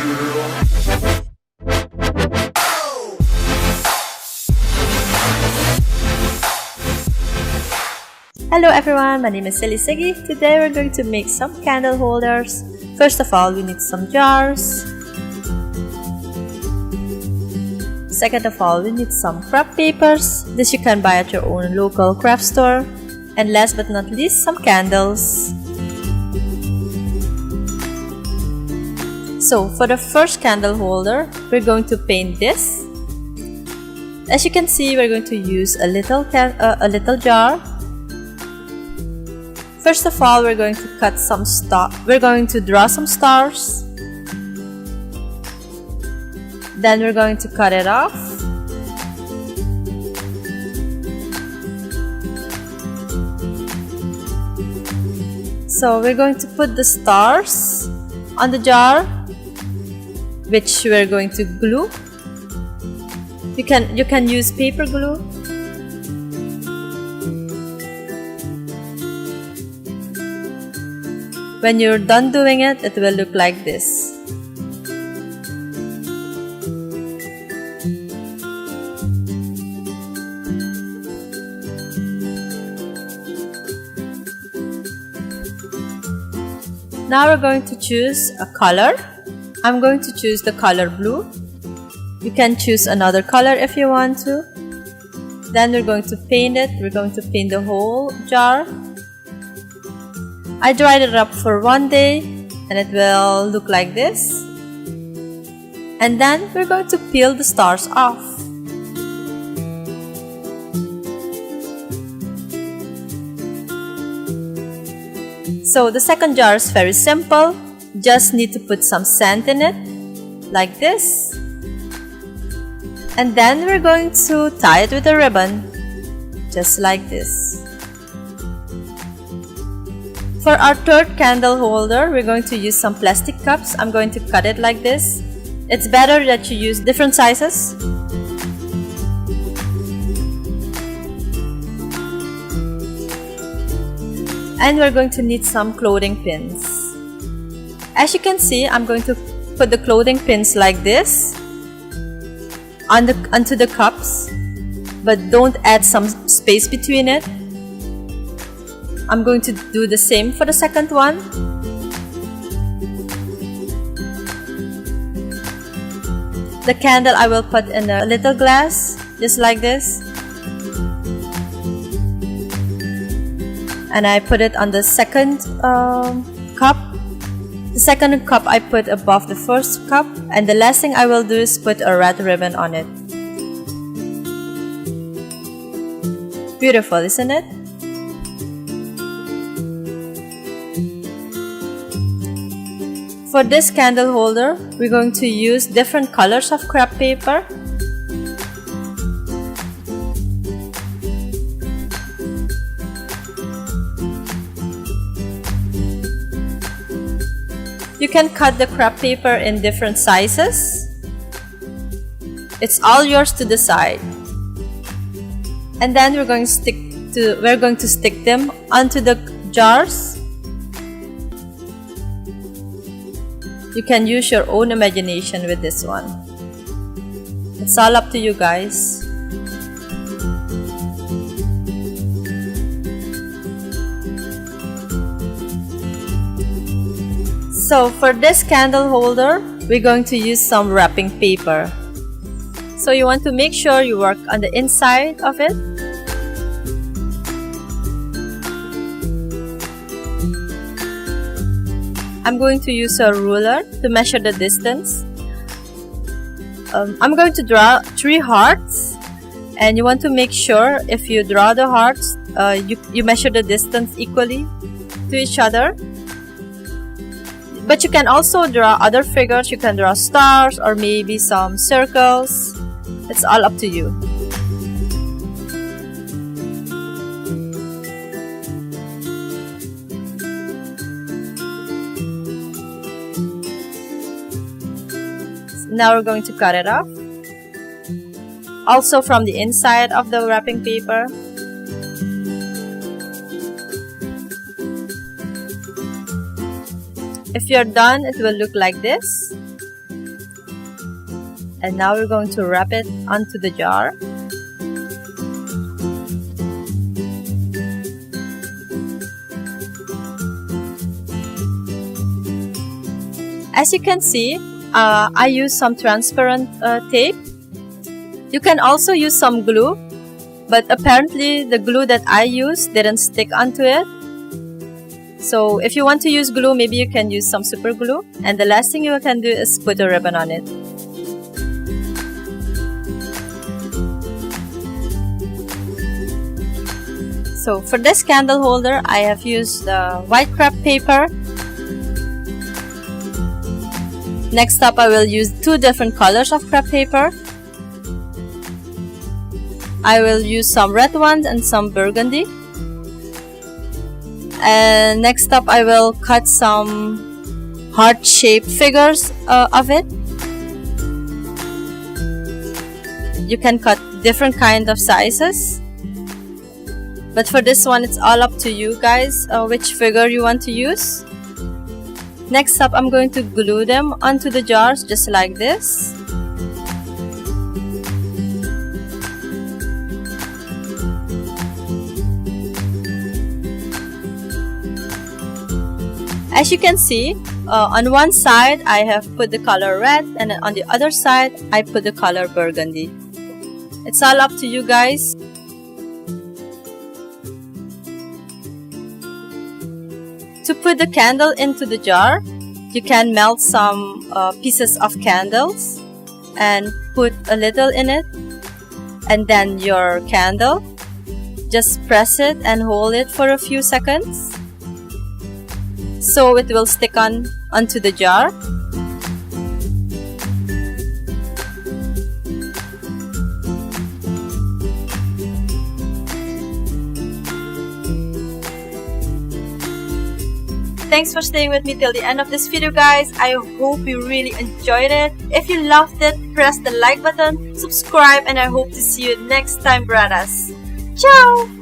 Hello everyone, my name is SILLYSIGI. Today we're going to make some candle holders. First of all, we need some jars. Second of all, we need some craft papers. This you can buy at your own local craft store. And last but not least, some candles. So for the first candle holder, we're going to paint this. As you can see, we're going to use a little jar. First of all, we're going to cut some we're going to draw some stars. Then we're going to cut it off. So we're going to put the stars on the jar, which we're going to glue. You can use paper glue. When you're done doing it, it will look like this. Now we're going to choose a color. I'm going to choose the color blue. You can choose another color if you want to. Then we're going to paint it. We're going to paint the whole jar. I dried it up for 1 day and it will look like this. And then we're going to peel the stars off. So the second jar is very simple. Just need to put some sand in it, like this. And then we're going to tie it with a ribbon, just like this. For our third candle holder, we're going to use some plastic cups. I'm going to cut it like this. It's better that you use different sizes. And we're going to need some clothing pins. As you can see, I'm going to put the clothing pins like this onto the cups, but don't add some space between it. I'm going to do the same for the second one. The candle I will put in a little glass, just like this. And I put it on the second cup. The second cup I put above the first cup. And the last thing I will do is put a red ribbon on it. Beautiful, isn't it? For this candle holder, we're going to use different colors of craft paper. You can cut the craft paper in different sizes. It's all yours to decide. And then we're going to stick them onto the jars. You can use your own imagination with this one. It's all up to you guys. So for this candle holder, we're going to use some wrapping paper. So you want to make sure you work on the inside of it. I'm going to use a ruler to measure the distance. I'm going to draw 3 hearts, and you want to make sure if you draw the hearts, you measure the distance equally to each other. But you can also draw other figures. You can draw stars or maybe some circles. It's all up to you. Now we're going to cut it off. Also from the inside of the wrapping paper. If you're done, it will look like this. And now we're going to wrap it onto the jar. As you can see, I use some transparent tape. You can also use some glue, but apparently the glue that I used didn't stick onto it. So if you want to use glue, maybe you can use some super glue. And the last thing you can do is put a ribbon on it. So for this candle holder, I have used white crepe paper. Next up, I will use 2 different colors of crepe paper. I will use some red ones and some burgundy. And next up, I will cut some heart-shaped figures of it. You can cut different kind of sizes. But for this one, it's all up to you guys which figure you want to use. Next up, I'm going to glue them onto the jars just like this. As you can see, on one side I have put the color red, and on the other side I put the color burgundy. It's all up to you guys. To put the candle into the jar, you can melt some pieces of candles and put a little in it, and then your candle. Just press it and hold it for a few seconds so it will stick onto the jar. Thanks for staying with me till the end of this video, guys. I hope you really enjoyed it. If you loved it, press the like button, subscribe, and I hope to see you next time, brothers. Ciao!